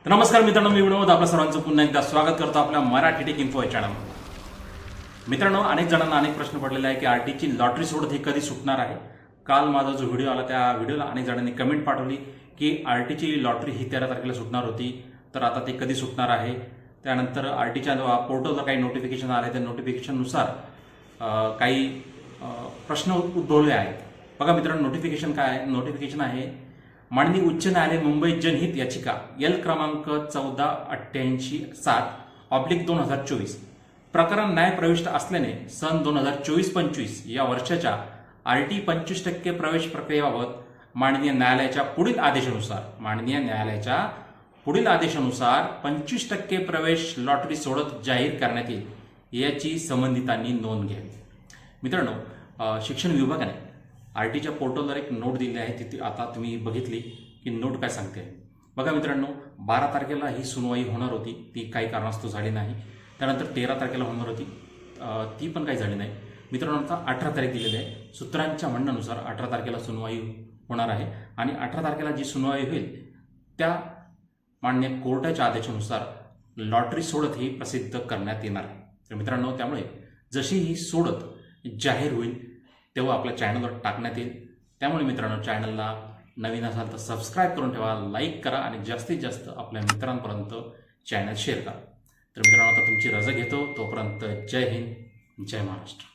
तर नमस्कार मित्रांनो, मी विनोद आपल्या सर्वांचं पुन्हा एकदा स्वागत करतो आपल्या मराठी टेक इन्फो या चॅनलवर. मित्रांनो, अनेक जणांना अनेक प्रश्न पडलेले आहे की आरटीची लॉटरी सोडत ही कधी सुटणार आहे. काल माझा जो व्हिडिओ आला त्या व्हिडिओला अनेक जणांनी कमेंट पाठवली की आरटीची लॉटरी ही 13 तारखेला सुटणार होती, तर आता ते कधी सुटणार आहे. त्यानंतर आरटीच्या पोर्टलवर काही नोटिफिकेशन आले, त्या नोटिफिकेशननुसार काही प्रश्न उद्भवले आहेत. बघा मित्रांनो, नोटिफिकेशन काय आहे. नोटिफिकेशन आहे माननीय उच्च न्यायालय मुंबई जनहित याचिका एल क्रमांक 1488/7/2024 प्रकरण न्याय प्रविष्ट असल्याने सन 2024-25 या वर्षाच्या आरटी 25% प्रवेश प्रक्रियेबाबत माननीय न्यायालयाच्या पुढील आदेशानुसार 25% प्रवेश लॉटरी सोडत जाहीर करण्यात येईल याची संबंधितांनी नोंद घ्यावी. मित्रांनो, शिक्षण विभागाने आरटीच्या पोर्टलवर एक नोट दिली आहे. तिथे आता तुम्ही बघितली की नोट काय सांगते. बघा मित्रांनो, 12 तारखेला ही सुनवाई होणार होती, ती काही कारणास्तव झाली नाही. त्यानंतर 13 तारखेला होणार होती, ती पण काही झाली नाही. मित्रांनो, आता 18 तारीख दिलेली आहे. सूत्रांच्या म्हणण्यानुसार 18 तारखेला सुनवाई होणार आहे आणि 18 तारखेला जी सुनवाई होईल त्या मान्य कोर्टाच्या आदेशानुसार लॉटरी सोडत ही प्रसिद्ध करण्यात येणार आहे. तर मित्रांनो, त्यामुळे जशी ही सोडत जाहीर होईल तेव्हा आपल्या चॅनलवर टाकण्यात येईल. त्यामुळे मित्रांनो, चॅनलला नवीन असाल तर सबस्क्राईब करून ठेवा, लाईक करा आणि जास्तीत जास्त आपल्या मित्रांपर्यंत चॅनल शेअर करा. तर मित्रांनो, आता तुमची रजा घेतो. तोपर्यंत जय हिंद, जय महाराष्ट्र.